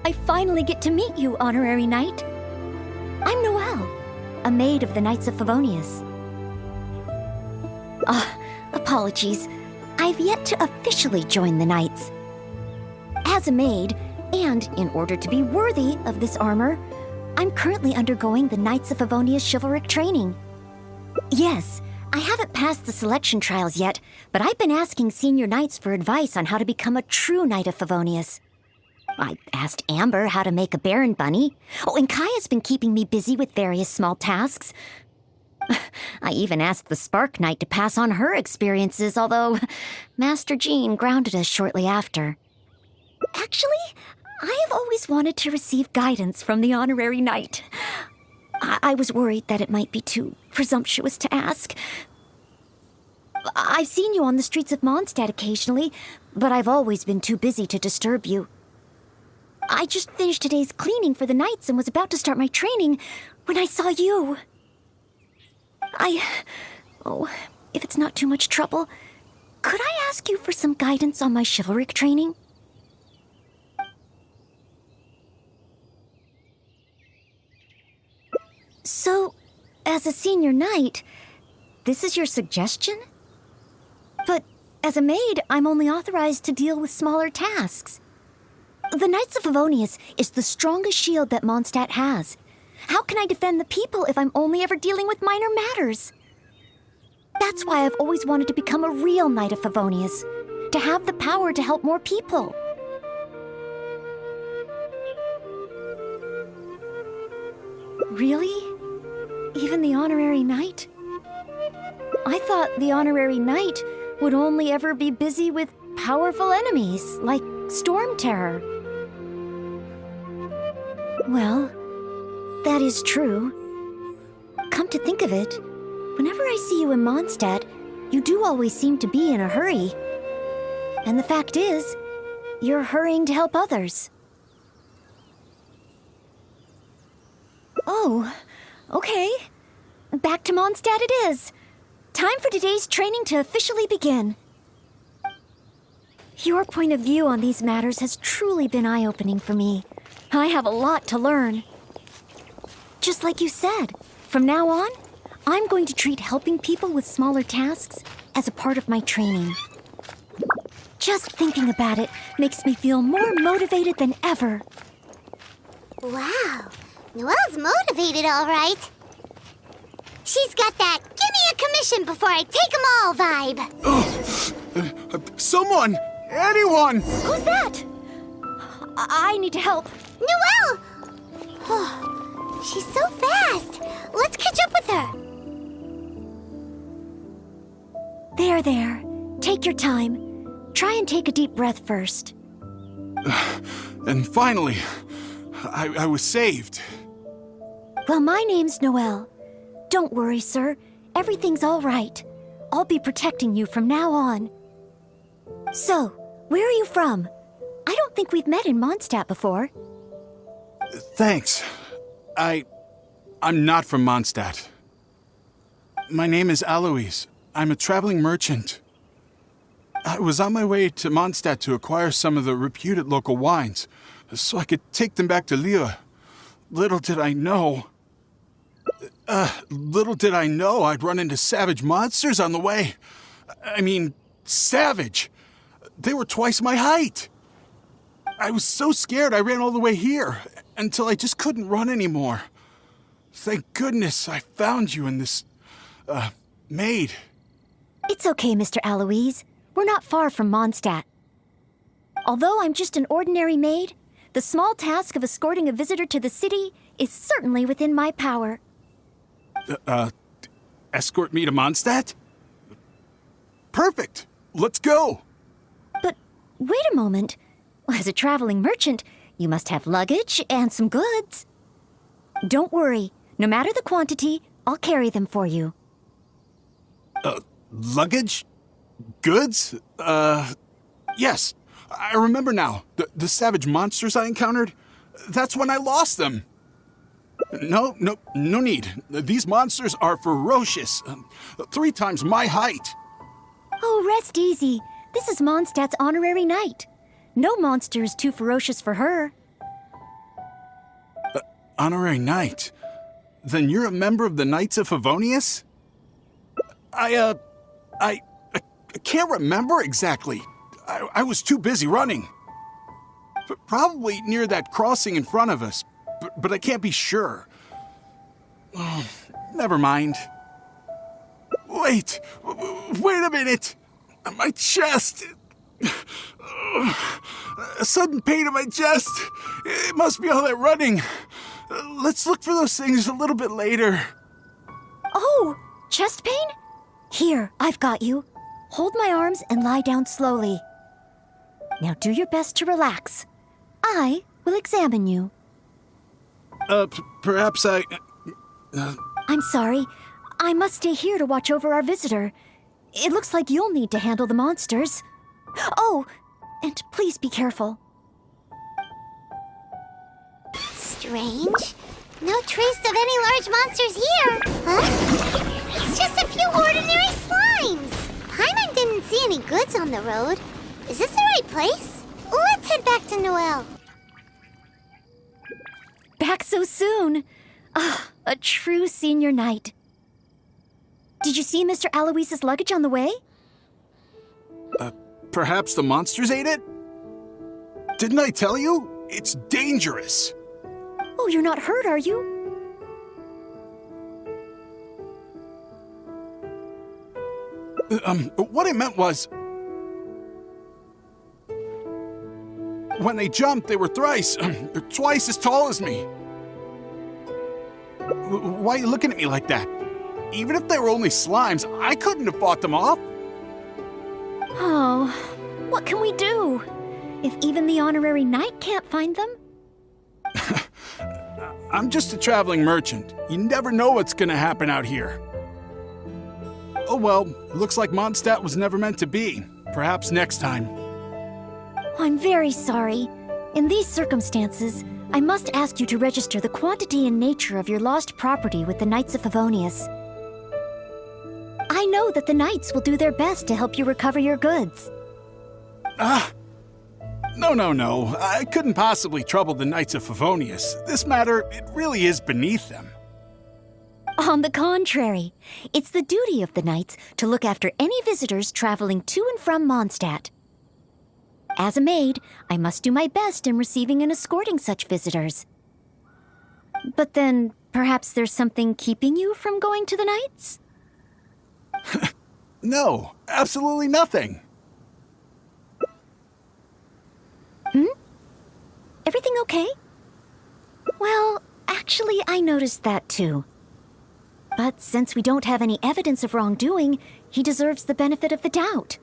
I finally get to meet you, Honorary Knight. I'm Noelle, a maid of the Knights of Favonius. Apologies. I've yet to officially join the Knights. As a maid, and in order to be worthy of this armor, I'm currently undergoing the Knights of Favonius chivalric training. Yes, I haven't passed the selection trials yet, but I've been asking senior knights for advice on how to become a true Knight of Favonius. I asked Amber how to make a Baron Bunny. Oh, and Kaya's been keeping me busy with various small tasks. I even asked the Spark Knight to pass on her experiences, although Master Jean grounded us shortly after. Actually, I have always wanted to receive guidance from the Honorary Knight. I was worried that it might be too presumptuous to ask. I've seen you on the streets of Mondstadt occasionally, but I've always been too busy to disturb you. I just finished today's cleaning for the Knights and was about to start my training when I saw you. If it's not too much trouble, could I ask you for some guidance on my chivalric training? So, as a senior knight, this is your suggestion? But as a maid, I'm only authorized to deal with smaller tasks. The Knights of Favonius is the strongest shield that Mondstadt has. How can I defend the people if I'm only ever dealing with minor matters? That's why I've always wanted to become a real Knight of Favonius, to have the power to help more people. Really? Even the Honorary Knight? I thought the Honorary Knight would only ever be busy with powerful enemies, like Storm Terror. Well, that is true. Come to think of it, whenever I see you in Mondstadt, you do always seem to be in a hurry. And the fact is, you're hurrying to help others. Oh, okay. Back to Mondstadt it is. Time for today's training to officially begin. Your point of view on these matters has truly been eye-opening for me. I have a lot to learn. Just like you said, from now on, I'm going to treat helping people with smaller tasks as a part of my training. Just thinking about it makes me feel more motivated than ever. Wow, Noelle's motivated, all right. She's got that "give me a commission before I take 'em all" vibe. Someone! Anyone! Who's that? I need to help. Noelle! Oh, she's so fast. Let's catch up with her. There. Take your time. Try and take a deep breath first. And finally, I was saved. Well, my name's Noelle. Don't worry, sir. Everything's all right. I'll be protecting you from now on. So, where are you from? I don't think we've met in Mondstadt before. Thanks. I'm not from Mondstadt. My name is Alois. I'm a traveling merchant. I was on my way to Mondstadt to acquire some of the reputed local wines, so I could take them back to Lille. Little did I know I'd run into savage monsters on the way. I mean, savage. They were twice my height. I was so scared I ran all the way here, until I just couldn't run anymore. Thank goodness I found you in this, maid. It's okay, Mr. Alois. We're not far from Mondstadt. Although I'm just an ordinary maid, the small task of escorting a visitor to the city is certainly within my power. Escort me to Mondstadt? Perfect! Let's go! But wait a moment. As a traveling merchant, you must have luggage and some goods. Don't worry. No matter the quantity, I'll carry them for you. Luggage? Goods? Yes. I remember now. The savage monsters I encountered? That's when I lost them. No need. These monsters are ferocious. 3 times my height. Oh, rest easy. This is Mondstadt's honorary knight. No monster is too ferocious for her. Honorary Knight? Then you're a member of the Knights of Favonius? I can't remember exactly. I was too busy running. Probably near that crossing in front of us, but I can't be sure. Oh, never mind. Wait a minute. My chest. A sudden pain in my chest. It must be all that running. Let's look for those things a little bit later. Oh, chest pain? Here, I've got you. Hold my arms and lie down slowly. Now do your best to relax. I will examine you. Perhaps I... I'm sorry. I must stay here to watch over our visitor. It looks like you'll need to handle the monsters. Oh, and please be careful. Strange. No trace of any large monsters here. Huh? It's just a few ordinary slimes. Paimon didn't see any goods on the road. Is this the right place? Let's head back to Noelle. Back so soon. Ah, a true senior knight. Did you see Mr. Aloyse's luggage on the way? Perhaps the monsters ate it? Didn't I tell you? It's dangerous. Oh, you're not hurt, are you? What I meant was... When they jumped, they were twice as tall as me. Why are you looking at me like that? Even if they were only slimes, I couldn't have fought them off. Oh, what can we do? If even the honorary knight can't find them? I'm just a traveling merchant. You never know what's gonna happen out here. Oh well, looks like Mondstadt was never meant to be. Perhaps next time. I'm very sorry. In these circumstances, I must ask you to register the quantity and nature of your lost property with the Knights of Favonius. I know that the Knights will do their best to help you recover your goods. No. I couldn't possibly trouble the Knights of Favonius. This matter, it really is beneath them. On the contrary, it's the duty of the Knights to look after any visitors traveling to and from Mondstadt. As a maid, I must do my best in receiving and escorting such visitors. But then, perhaps there's something keeping you from going to the Knights? No, absolutely nothing. Everything okay? Well, actually, I noticed that too. But since we don't have any evidence of wrongdoing, he deserves the benefit of the doubt.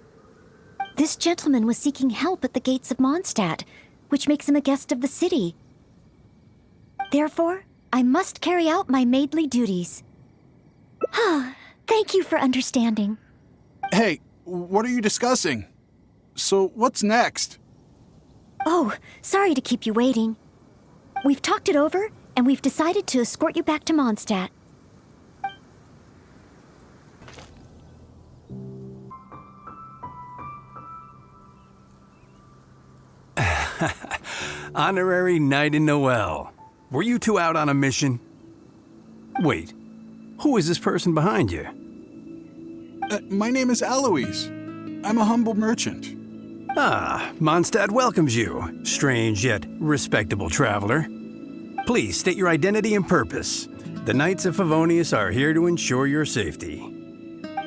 This gentleman was seeking help at the gates of Mondstadt, which makes him a guest of the city. Therefore, I must carry out my maidly duties. Thank you for understanding. Hey, what are you discussing? So, what's next? Oh, sorry to keep you waiting. We've talked it over, and we've decided to escort you back to Mondstadt. Honorary Knight in Noelle. Were you two out on a mission? Wait, who is this person behind you? My name is Aloys. I'm a humble merchant. Ah, Mondstadt welcomes you, strange yet respectable traveler. Please state your identity and purpose. The Knights of Favonius are here to ensure your safety.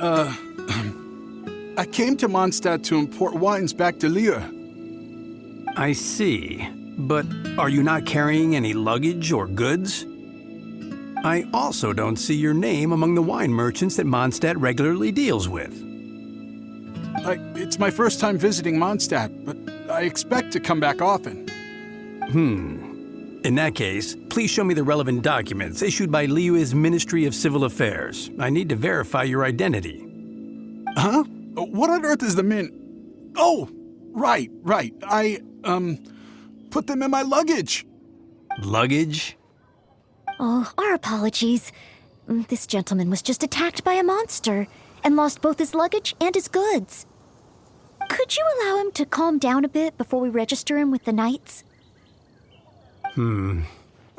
I came to Mondstadt to import wines back to Lille. I see. But are you not carrying any luggage or goods? I also don't see your name among the wine merchants that Mondstadt regularly deals with. It's my first time visiting Mondstadt, but I expect to come back often. In that case, please show me the relevant documents issued by Liyue's Ministry of Civil Affairs. I need to verify your identity. Huh? What on earth is the Oh, right. I put them in my luggage. Luggage? Oh, our apologies. This gentleman was just attacked by a monster and lost both his luggage and his goods. Could you allow him to calm down a bit before we register him with the Knights?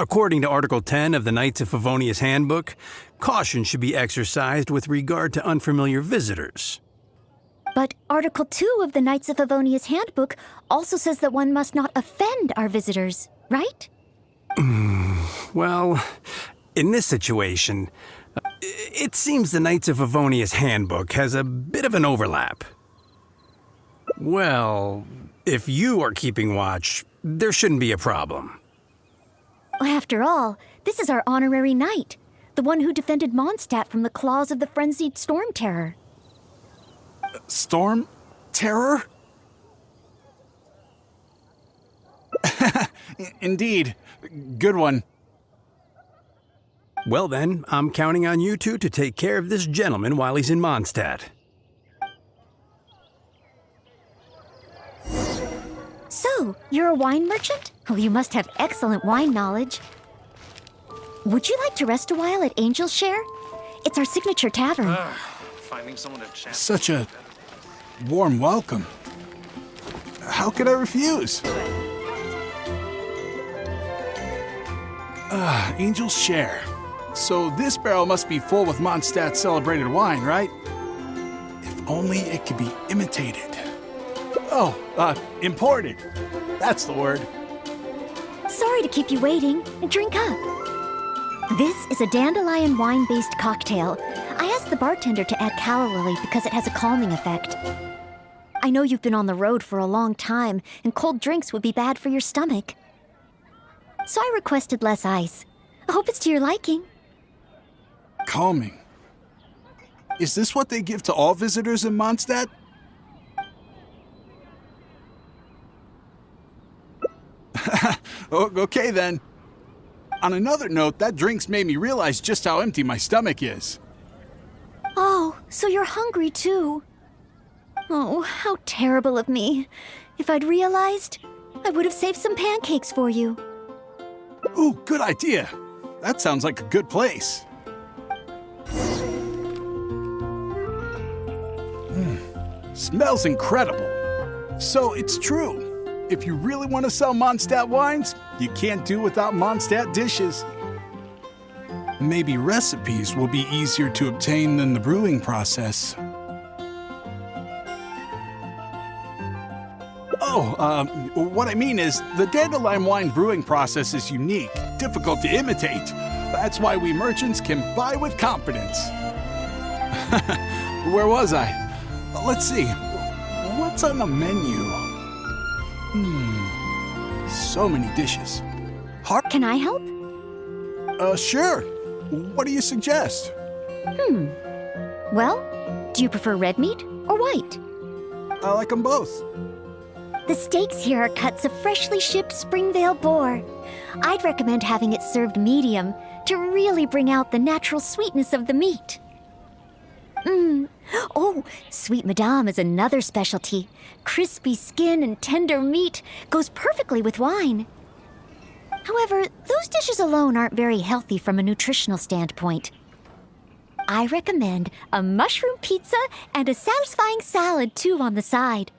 According to Article 10 of the Knights of Favonius Handbook, caution should be exercised with regard to unfamiliar visitors. But Article 2 of the Knights of Favonius Handbook also says that one must not offend our visitors, right? Well, in this situation, it seems the Knights of Favonius Handbook has a bit of an overlap. Well, if you are keeping watch, there shouldn't be a problem. After all, this is our honorary knight, the one who defended Mondstadt from the claws of the frenzied storm terror. Storm? Terror? Indeed. Good one. Well then, I'm counting on you two to take care of this gentleman while he's in Mondstadt. So, you're a wine merchant? Well, you must have excellent wine knowledge. Would you like to rest a while at Angel's Share? It's our signature tavern. Finding someone to chat. Such a warm welcome. How could I refuse? Angel's Share. So this barrel must be full with Mondstadt's celebrated wine, right? If only it could be imitated. Oh, imported. That's the word. Sorry to keep you waiting. Drink up. This is a dandelion wine-based cocktail. I asked the bartender to add calla lily because it has a calming effect. I know you've been on the road for a long time, and cold drinks would be bad for your stomach. So I requested less ice. I hope it's to your liking. Calming. Is this what they give to all visitors in Mondstadt? Okay then. On another note, that drink's made me realize just how empty my stomach is. Oh, so you're hungry too. Oh, how terrible of me. If I'd realized, I would have saved some pancakes for you. Ooh, good idea. That sounds like a good place. Smells incredible. So it's true. If you really want to sell Mondstadt wines, you can't do without Mondstadt dishes. Maybe recipes will be easier to obtain than the brewing process. What I mean is, the dandelion wine brewing process is unique, difficult to imitate. That's why we merchants can buy with confidence. Where was I? Let's see. What's on the menu? So many dishes. Can I help? Sure. What do you suggest? Well, do you prefer red meat or white? I like them both. The steaks here are cuts of freshly shipped Springvale boar. I'd recommend having it served medium to really bring out the natural sweetness of the meat. Oh, Sweet Madame is another specialty. Crispy skin and tender meat goes perfectly with wine. However, those dishes alone aren't very healthy from a nutritional standpoint. I recommend a mushroom pizza and a satisfying salad too on the side.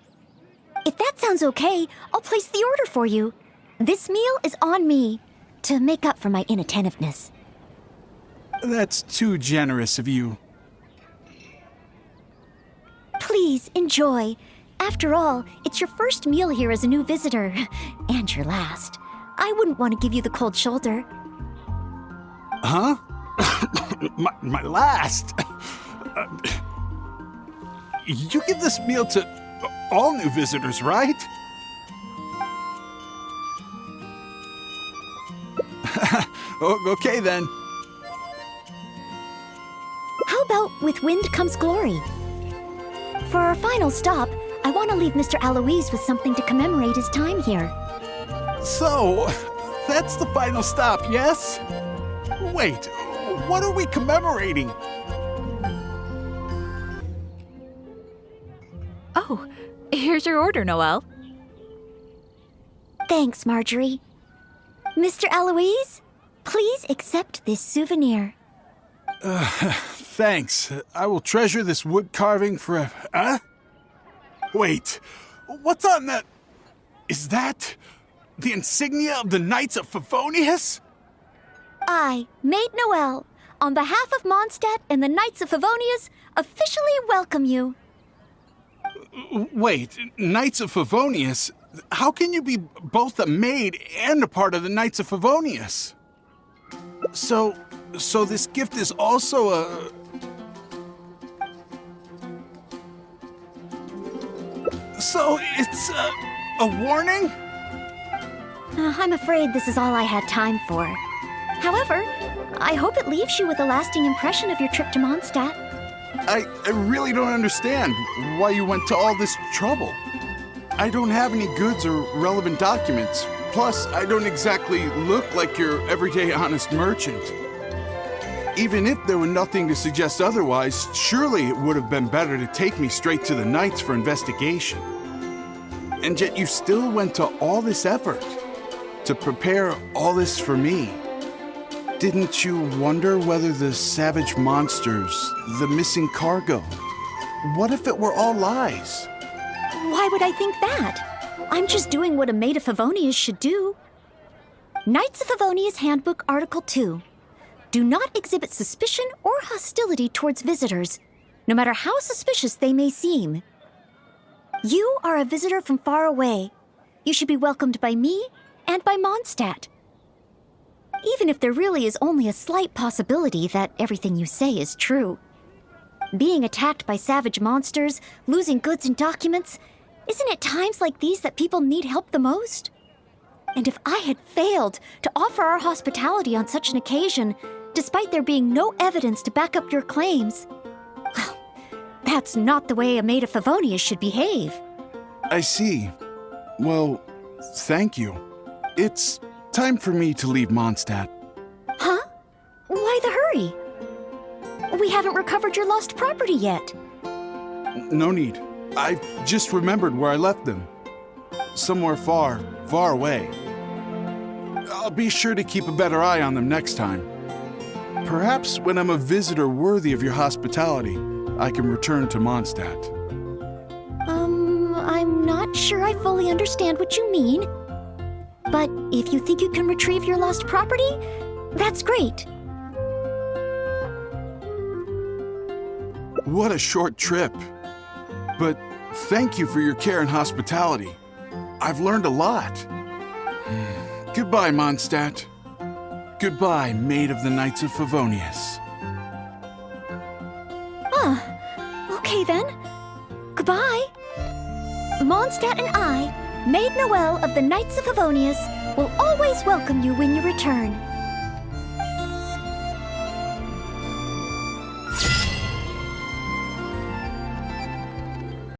If that sounds okay, I'll place the order for you. This meal is on me to make up for my inattentiveness. That's too generous of you. Please, enjoy. After all, it's your first meal here as a new visitor. And your last. I wouldn't want to give you the cold shoulder. Huh? my last? You give this meal to all new visitors, right? Okay then. How about with wind comes glory? For our final stop, I want to leave Mr. Alois with something to commemorate his time here. So, that's the final stop, yes? Wait, what are we commemorating? Oh, here's your order, Noelle. Thanks, Marjorie. Mr. Alois, please accept this souvenir. Thanks. I will treasure this wood carving forever. Huh? Wait, what's on that? Is that the insignia of the Knights of Favonius? I, Maid Noelle, on behalf of Mondstadt and the Knights of Favonius, officially welcome you. Wait, Knights of Favonius? How can you be both a maid and a part of the Knights of Favonius? So this gift is also a... So it's a warning? I'm afraid this is all I had time for. However, I hope it leaves you with a lasting impression of your trip to Mondstadt. I really don't understand why you went to all this trouble. I don't have any goods or relevant documents. Plus, I don't exactly look like your everyday honest merchant. Even if there were nothing to suggest otherwise, surely it would have been better to take me straight to the Knights for investigation. And yet you still went to all this effort to prepare all this for me. Didn't you wonder whether the savage monsters, the missing cargo, what if it were all lies? Why would I think that? I'm just doing what a maid of Favonius should do. Knights of Favonius Handbook Article 2. Do not exhibit suspicion or hostility towards visitors, no matter how suspicious they may seem. You are a visitor from far away. You should be welcomed by me and by Mondstadt. Even if there really is only a slight possibility that everything you say is true. Being attacked by savage monsters, losing goods and documents, isn't it times like these that people need help the most? And if I had failed to offer our hospitality on such an occasion, despite there being no evidence to back up your claims, well, that's not the way a maid of Favonius should behave. I see. Well, thank you. It's time for me to leave Mondstadt. Huh? Why the hurry? We haven't recovered your lost property yet. No need. I just remembered where I left them. Somewhere far, far away. I'll be sure to keep a better eye on them next time. Perhaps when I'm a visitor worthy of your hospitality, I can return to Mondstadt. I'm not sure I fully understand what you mean. But if you think you can retrieve your lost property, that's great. What a short trip. But thank you for your care and hospitality. I've learned a lot. Goodbye, Mondstadt. Goodbye, Maid of the Knights of Favonius. Okay then. Goodbye. Mondstadt and I, Maid Noelle of the Knights of Favonius, will always welcome you when you return.